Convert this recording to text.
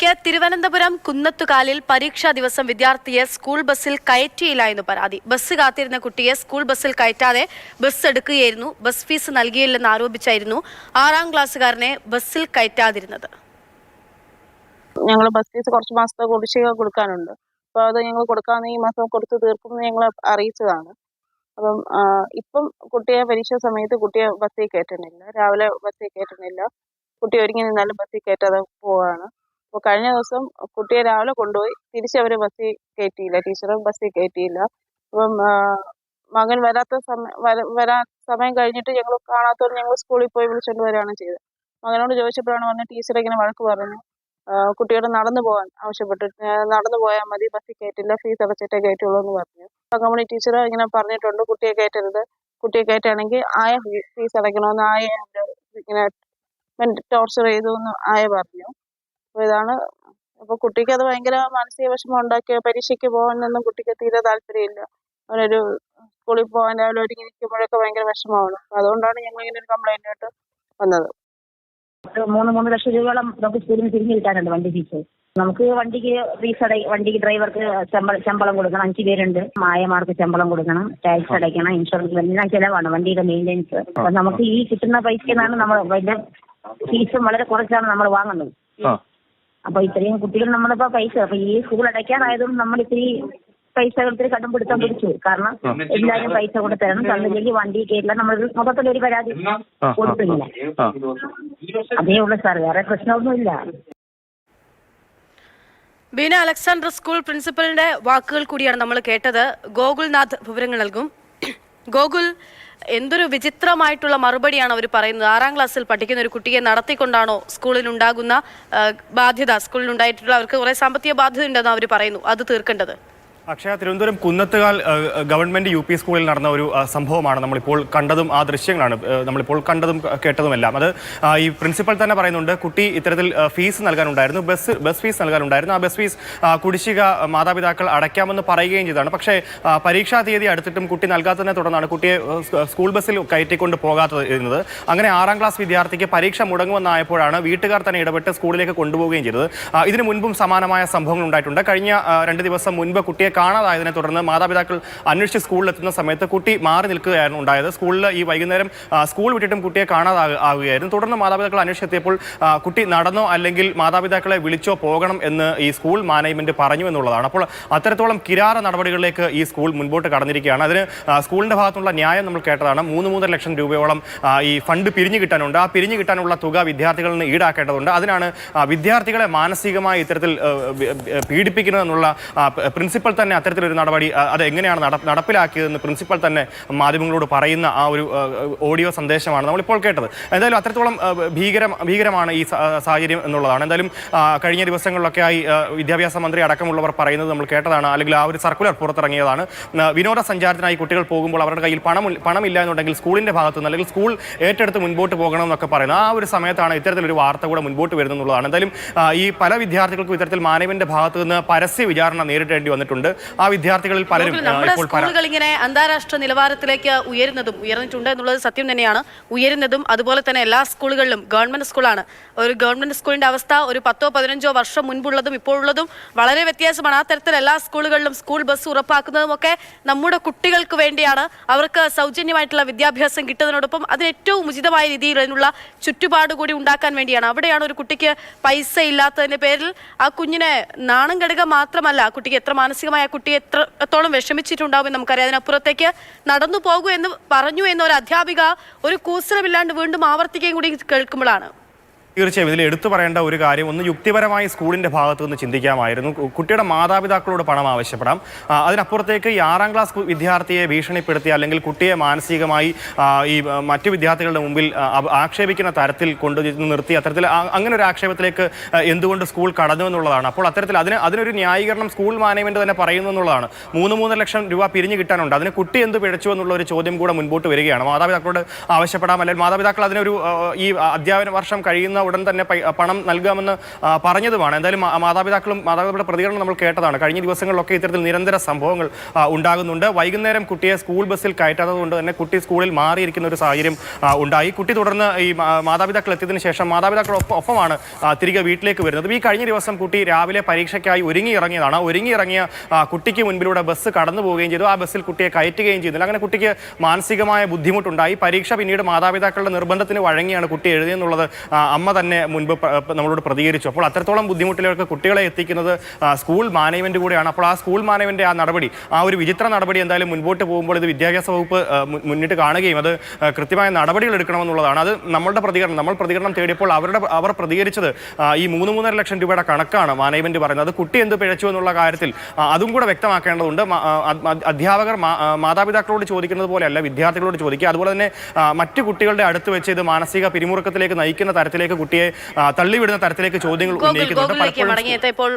വാർത്തയിലേക്ക്. തിരുവനന്തപുരം കുന്നത്തുകാലിൽ പരീക്ഷാ ദിവസം വിദ്യാർത്ഥിയെ സ്കൂൾ ബസ്സിൽ കയറ്റിയില്ല എന്ന് പരാതി. ബസ് കാത്തിരുന്ന കുട്ടിയെ സ്കൂൾ ബസ്സിൽ കയറ്റാതെ ബസ് എടുക്കുകയായിരുന്നു. ബസ് ഫീസ് നൽകിയില്ലെന്ന് ആരോപിച്ചായിരുന്നു 6ാം ക്ലാസ്സുകാരനെ ബസ്സിൽ കയറ്റാതിരുന്നത്. ഞങ്ങൾ ബസ് ഫീസ് കുറച്ച് മാസത്തെ കുടിശ്ശിക കൊടുക്കാനുണ്ട്. അപ്പോൾ അത് ഞങ്ങൾ കൊടുക്കാമെന്ന് ഈ മാസം കൊടുത്ത് തീർക്കുമെന്ന് ഞങ്ങൾ അറിയിച്ചതാണ്. അപ്പം ഇപ്പം കുട്ടിയെ പരീക്ഷാ സമയത്ത് കുട്ടിയെ ബസ്സിൽ കയറ്റുന്നില്ല, രാവിലെ ബസ്സിൽ കയറ്റുന്നില്ല. കുട്ടി ഒരുങ്ങി നിന്നാലും ബസ്സിൽ കയറ്റാതെ പോവാണ്. അപ്പോൾ കഴിഞ്ഞ ദിവസം കുട്ടിയെ രാവിലെ കൊണ്ടുപോയി തിരിച്ച് അവർ ബസ്സിൽ കയറ്റിയില്ല, ടീച്ചർ ബസ്സിൽ കയറ്റിയില്ല. അപ്പം മകൻ വരാൻ സമയം കഴിഞ്ഞിട്ട് ഞങ്ങൾ കാണാത്തവർ ഞങ്ങൾ സ്കൂളിൽ പോയി വിളിച്ചുകൊണ്ട് വരികയാണ് ചെയ്തത്. മകനോട് ചോദിച്ചപ്പോഴാണ് പറഞ്ഞത് ടീച്ചർ ഇങ്ങനെ വഴക്ക് പറഞ്ഞു, കുട്ടിയോട് നടന്നു പോകാൻ ആവശ്യപ്പെട്ടു. നടന്നു പോയാൽ മതി, ബസ്സിൽ കയറ്റില്ല, ഫീസ് അടച്ചിട്ടേ കയറ്റുള്ളൂ എന്ന് പറഞ്ഞു. അങ്കമണി ടീച്ചർ ഇങ്ങനെ പറഞ്ഞിട്ടുണ്ട്, കുട്ടിയെ കയറ്റരുത്, കുട്ടിയെ കയറ്റുകയാണെങ്കിൽ ആയ ഫീസ് അടയ്ക്കണമെന്ന് ആയ ഇങ്ങനെ ടോർച്ചർ ചെയ്തു എന്ന് ആയ പറഞ്ഞു. അപ്പോൾ ഇതാണ്. അപ്പോൾ കുട്ടിക്ക് അത് ഭയങ്കര മാനസിക വിഷമം ഉണ്ടാക്കിയ, പരീക്ഷയ്ക്ക് പോകാനൊന്നും കുട്ടിക്ക് തീരെ താല്പര്യമില്ല. അവനൊരു സ്കൂളിൽ പോകാൻ രാവിലെ ഒരുങ്ങി നിൽക്കുമ്പോഴൊക്കെ ഭയങ്കര വിഷമമാണ്. അതുകൊണ്ടാണ് ഞങ്ങൾ ഇങ്ങനെ ഒരു കംപ്ലൈൻ്റ് ആയിട്ട് വന്നത്. 3 ലക്ഷം രൂപയോളം നമുക്ക് സ്കൂളിൽ നിന്ന് തിരിഞ്ഞു കിട്ടാനുണ്ട് വണ്ടി ഫീസ്. നമുക്ക് വണ്ടിക്ക് വണ്ടിക്ക് ഡ്രൈവർക്ക് ശമ്പളം കൊടുക്കണം, 5 പേരുണ്ട്. മായമാർക്ക് ശമ്പളം കൊടുക്കണം, ടാക്സ് അടയ്ക്കണം, ഇൻഷുറൻസ് എല്ലാം ചിലവാണ്, വണ്ടിയുടെ മെയിൻ്റെനൻസ്. അപ്പൊ നമുക്ക് ഈ കിട്ടുന്ന പൈസയാണ് നമ്മൾ വലിയ ഫീസും വളരെ കുറച്ചാണ് നമ്മൾ വാങ്ങുന്നത്. അപ്പൊ ഇത്രയും കുട്ടികൾ നമ്മളിപ്പോ പൈസ അപ്പൊ ഈ സ്കൂൾ അടയ്ക്കാനായതും നമ്മൾ ഇത്തിരി പൈസ ഇത്തിരി കടുംപിടുത്തം പിടിച്ചു. കാരണം എല്ലാവരും പൈസ കൂടെ തരണം, തന്നില്ലെങ്കിൽ വണ്ടി കയറില്ല. നമ്മൾ മൊത്തത്തിലൊരു പരാതി കൊടുത്തില്ല. അതേ ഉള്ളു സാർ, വേറെ പ്രശ്നമൊന്നുമില്ല. ബീന അലക്സാണ്ടർ സ്കൂൾ പ്രിൻസിപ്പലിന്റെ വാക്കുകൾ കൂടിയാണ് നമ്മൾ കേട്ടത്. ഗോകുൽനാഥ് വിവരങ്ങൾ നൽകും. ഗോകുൽ, എന്തൊരു വിചിത്രമായിട്ടുള്ള മറുപടിയാണ് അവർ പറയുന്നത്. 6ാം ക്ലാസ്സിൽ പഠിക്കുന്ന ഒരു കുട്ടിയെ നടത്തിക്കൊണ്ടാണോ സ്കൂളിനുണ്ടാകുന്ന ബാധ്യത, സ്കൂളിനുണ്ടായിട്ടുള്ള അവർക്ക് കുറെ സാമ്പത്തിക ബാധ്യത ഉണ്ടെന്ന് അവർ പറയുന്നു, അത് തീർക്കേണ്ടത്? അക്ഷയ, തിരുവനന്തപുരം കുന്നത്തുകാൽ ഗവൺമെന്റ് UP സ്കൂളിൽ നടന്ന ഒരു സംഭവമാണ് നമ്മളിപ്പോൾ കണ്ടതും ആ ദൃശ്യങ്ങളാണ് നമ്മളിപ്പോൾ കണ്ടതും കേട്ടതുമെല്ലാം. അത് ഈ പ്രിൻസിപ്പൽ തന്നെ പറയുന്നുണ്ട്, കുട്ടി ഇത്തരത്തിൽ ഫീസ് നൽകാനുണ്ടായിരുന്നു, ബസ് ഫീസ് നൽകാനുണ്ടായിരുന്നു. ആ ബസ് ഫീസ് കുടിശ്ശിക മാതാപിതാക്കൾ അടയ്ക്കാമെന്ന് പറയുകയും ചെയ്തതാണ്. പക്ഷേ പരീക്ഷാ തീയതി അടുത്തിട്ടും കുട്ടി നൽകാത്തതിനെ തുടർന്നാണ് കുട്ടിയെ സ്കൂൾ ബസ്സിൽ കയറ്റിക്കൊണ്ട് പോകാത്തത്. അങ്ങനെ 6ാം ക്ലാസ് വിദ്യാർത്ഥിക്ക് പരീക്ഷ മുടങ്ങുമെന്നായപ്പോഴാണ് വീട്ടുകാർ തന്നെ ഇടപെട്ട് സ്കൂളിലേക്ക് കൊണ്ടുപോവുകയും ചെയ്തത്. ഇതിനു മുൻപും സമാനമായ സംഭവങ്ങൾ ഉണ്ടായിട്ടുണ്ട്. കഴിഞ്ഞ 2 ദിവസം മുൻപ് കുട്ടിയെ കാണാതായതിനെ തുടർന്ന് മാതാപിതാക്കൾ അന്വേഷിച്ച് സ്കൂളിലെത്തുന്ന സമയത്ത് കുട്ടി മാറി നിൽക്കുകയായിരുന്നു ഉണ്ടായത്. സ്കൂളിൽ ഈ വൈകുന്നേരം സ്കൂൾ വിട്ടിട്ടും കുട്ടിയെ കാണാതാകുകയായിരുന്നു. തുടർന്ന് മാതാപിതാക്കൾ അന്വേഷിച്ചെത്തിയപ്പോൾ കുട്ടി നടന്നോ അല്ലെങ്കിൽ മാതാപിതാക്കളെ വിളിച്ചോ പോകണം എന്ന് ഈ സ്കൂൾ മാനേജ്മെന്റ് പറഞ്ഞു എന്നുള്ളതാണ്. അപ്പോൾ അത്തരത്തോളം കിരാര നടപടികളിലേക്ക് ഈ സ്കൂൾ മുൻപോട്ട് കടന്നിരിക്കുകയാണ്. അതിന് സ്കൂളിന്റെ ഭാഗത്തുള്ള ന്യായം നമ്മൾ കേട്ടതാണ്. 3 ലക്ഷം രൂപയോളം ഈ ഫണ്ട് പിരിഞ്ഞു കിട്ടാനുണ്ട്. ആ പിരിഞ്ഞു കിട്ടാനുള്ള തുക വിദ്യാർത്ഥികളിൽ നിന്ന് ഈടാക്കേണ്ടതുണ്ട്. അതിനാണ് വിദ്യാർത്ഥികളെ മാനസികമായി ഇത്തരത്തിൽ പീഡിപ്പിക്കുന്നതെന്നുള്ള പ്രിൻസിപ്പൽ തന്നെ അത്തരത്തിലൊരു നടപടി അത് എങ്ങനെയാണ് നടപ്പിലാക്കിയതെന്ന് പ്രിൻസിപ്പൽ തന്നെ മാധ്യമങ്ങളോട് പറയുന്ന ആ ഒരു ഓഡിയോ സന്ദേശമാണ് നമ്മളിപ്പോൾ കേട്ടത്. എന്തായാലും അത്രത്തോളം ഭീകരമാണ് ഈ സാഹചര്യം എന്നുള്ളതാണ്. എന്തായാലും കഴിഞ്ഞ ദിവസങ്ങളിലൊക്കെ ആയി വിദ്യാഭ്യാസ മന്ത്രി അടക്കമുള്ളവർ പറയുന്നത് നമ്മൾ കേട്ടതാണ്. അല്ലെങ്കിൽ ആ ഒരു സർക്കുലർ പുറത്തിറങ്ങിയതാണ്. വിനോദസഞ്ചാരത്തിനായി കുട്ടികൾ പോകുമ്പോൾ അവരുടെ കയ്യിൽ പണമില്ല എന്നുണ്ടെങ്കിൽ സ്കൂളിന്റെ ഭാഗത്തു നിന്ന് അല്ലെങ്കിൽ സ്കൂൾ ഏറ്റെടുത്ത് മുൻപോട്ട് പോകണം എന്നൊക്കെ പറയുന്നത്. ആ ഒരു സമയത്താണ് ഇത്തരത്തിലൊരു വാർത്ത കൂടെ മുൻപോട്ട് വരുന്നതെന്നുള്ളതാണ്. എന്തായാലും ഈ പല വിദ്യാർത്ഥികൾക്കും ഇത്തരത്തിൽ മാനേജ്മെന്റിന്റെ ഭാഗത്തു നിന്ന് പരസ്യ വിചാരണ നേരിടേണ്ടി വന്നിട്ടുണ്ട്. ആ വിദ്യാർത്ഥികളിൽ പലരും സ്കൂളുകൾ ഇങ്ങനെ അന്താരാഷ്ട്ര നിലവാരത്തിലേക്ക് ഉയർന്നിട്ടുണ്ട് എന്നുള്ളത് സത്യം തന്നെയാണ്. ഉയരുന്നതും അതുപോലെ തന്നെ എല്ലാ സ്കൂളുകളിലും ഗവൺമെന്റ് സ്കൂളാണ്. ഒരു ഗവൺമെന്റ് സ്കൂളിന്റെ അവസ്ഥ ഒരു 10-15 വർഷം മുൻപുള്ളതും ഇപ്പോഴുള്ളതും വളരെ വ്യത്യാസമാണ്. ആ തരത്തിൽ എല്ലാ സ്കൂളുകളിലും സ്കൂൾ ബസ് ഉറപ്പാക്കുന്നതും ഒക്കെ നമ്മുടെ കുട്ടികൾക്ക് വേണ്ടിയാണ്. അവർക്ക് സൗജന്യമായിട്ടുള്ള വിദ്യാഭ്യാസം കിട്ടുന്നതിനോടൊപ്പം അതിന് ഏറ്റവും ഉചിതമായ രീതിയിൽ അതിനുള്ള ചുറ്റുപാട് കൂടി ഉണ്ടാക്കാൻ വേണ്ടിയാണ്. അവിടെയാണ് ഒരു കുട്ടിക്ക് പൈസ ഇല്ലാത്തതിന്റെ പേരിൽ ആ കുഞ്ഞിനെ നാണം കെടുക മാത്രമല്ല, ആ കുട്ടിക്ക് എത്ര മാനസികമായ കുട്ടി എത്രത്തോളം വിഷമിച്ചിട്ടുണ്ടാവും നമുക്കറിയാം. അതിനപ്പുറത്തേക്ക് നടന്നു പോകൂ എന്ന് പറഞ്ഞു എന്ന ഒരു അധ്യാപിക ഒരു കൂസലമില്ലാണ്ട് വീണ്ടും ആവർത്തിക്കുകയും കൂടി കേൾക്കുമ്പോഴാണ് തീർച്ചയായും ഇതിൽ എടുത്തു പറയേണ്ട ഒരു കാര്യം, ഒന്ന് യുക്തിപരമായി സ്കൂളിന്റെ ഭാഗത്തു നിന്ന് ചിന്തിക്കാമായിരുന്നു. കുട്ടിയുടെ മാതാപിതാക്കളോട് പണം ആവശ്യപ്പെടാം. അതിനപ്പുറത്തേക്ക് ഈ 6ാം ക്ലാസ് വിദ്യാർത്ഥിയെ ഭീഷണിപ്പെടുത്തി അല്ലെങ്കിൽ കുട്ടിയെ മാനസികമായി ഈ മറ്റു വിദ്യാർത്ഥികളുടെ മുമ്പിൽ ആക്ഷേപിക്കുന്ന തരത്തിൽ കൊണ്ടു നിർത്തി അത്തരത്തിൽ അങ്ങനെ ഒരു ആക്ഷേപത്തിലേക്ക് എന്തുകൊണ്ട് സ്കൂൾ കടന്നു എന്നുള്ളതാണ്. അപ്പോൾ അത്തരത്തിൽ അതിനൊരു ന്യായീകരണം സ്കൂൾ മാനേജ്മെന്റ് തന്നെ പറയുന്നു എന്നുള്ളതാണ്. 3 ലക്ഷം രൂപ പിരിഞ്ഞു കിട്ടാനുണ്ട്, അതിന് കുട്ടി എന്ത് പിഴച്ചു എന്നുള്ള ഒരു ചോദ്യം കൂടെ മുൻപോട്ട് വരികയാണ്. മാതാപിതാക്കളോട് ആവശ്യപ്പെടാം, അല്ലെങ്കിൽ മാതാപിതാക്കൾ അതിനൊരു ഈ അധ്യാപന വർഷം കഴിയുന്ന ഉടൻ തന്നെ പണം നൽകാമെന്ന് പറഞ്ഞതുമാണ്. എന്തായാലും മാതാപിതാക്കളുടെ പ്രതികരണം നമ്മൾ കേട്ടതാണ്. കഴിഞ്ഞ ദിവസങ്ങളിലൊക്കെ ഇത്തരത്തിൽ നിരന്തര സംഭവങ്ങൾ ഉണ്ടാകുന്നുണ്ട്. വൈകുന്നേരം കുട്ടിയെ സ്കൂൾ ബസ്സിൽ കയറ്റാത്തതുകൊണ്ട് തന്നെ കുട്ടി സ്കൂളിൽ മാറിയിരിക്കുന്ന ഒരു സാഹചര്യം ഉണ്ടായി. കുട്ടി തുടർന്ന് ഈ മാതാപിതാക്കൾ എത്തിയതിനു ശേഷം മാതാപിതാക്കളൊപ്പമാണ് തിരികെ വീട്ടിലേക്ക് വരുന്നത്. ഈ കഴിഞ്ഞ ദിവസം കുട്ടി രാവിലെ പരീക്ഷയ്ക്കായി ഒരുങ്ങിയിറങ്ങിയതാണ്. ഒരുങ്ങിയിറങ്ങിയ കുട്ടിക്ക് മുൻപിലൂടെ ബസ് കടന്നു പോവുകയും ചെയ്തു. ആ ബസ്സിൽ കുട്ടിയെ കയറ്റുകയും ചെയ്തില്ല. അങ്ങനെ കുട്ടിക്ക് മാനസികമായ ബുദ്ധിമുട്ടുണ്ടായി. പരീക്ഷ പിന്നീട് മാതാപിതാക്കളുടെ നിർബന്ധത്തിന് വഴങ്ങിയാണ് കുട്ടി എഴുതിയെന്നുള്ളത് അമ്മ തന്നെ മുൻപ് നമ്മളോട് പ്രതികരിച്ചു. അപ്പോൾ അത്രത്തോളം ബുദ്ധിമുട്ടിലേക്ക് കുട്ടികളെ എത്തിക്കുന്നത് സ്കൂൾ മാനേജ്മെന്റ് കൂടെയാണ്. അപ്പോൾ ആ സ്കൂൾ മാനേജ്മെന്റ് ആ നടപടി, ആ ഒരു വിചിത്ര നടപടി എന്തായാലും മുൻപോട്ട് പോകുമ്പോൾ ഇത് വിദ്യാഭ്യാസ വകുപ്പ് മുന്നിട്ട് കാണുകയും അത് കൃത്യമായ നടപടികൾ എടുക്കണമെന്നുള്ളതാണ്. അത് നമ്മൾ പ്രതികരണം തേടിയപ്പോൾ അവർ പ്രതികരിച്ചത് ഈ 3-3.5 ലക്ഷം രൂപയുടെ കണക്കാണ് മാനേജ്മെന്റ് പറയുന്നത്. അത് കുട്ടി എന്ത് പിഴച്ചു എന്നുള്ള കാര്യത്തിൽ അതും കൂടെ വ്യക്തമാക്കേണ്ടതുണ്ട്. അധ്യാപകർ മാതാപിതാക്കളോട് ചോദിക്കുന്നത് പോലെയല്ല വിദ്യാർത്ഥികളോട് ചോദിക്കുക. അതുപോലെ തന്നെ മറ്റു കുട്ടികളുടെ അടുത്ത് വെച്ച് ഇത് മാനസിക പിരിമുറുക്കത്തിലേക്ക് നയിക്കുന്ന തരത്തിലേക്ക് കുട്ടിയെ തള്ളിവിടുന്ന തരത്തിലേക്ക് ചോദ്യങ്ങൾ ഉന്നയിക്കുന്നുണ്ട്. മടങ്ങിയെത്തിയപ്പോൾ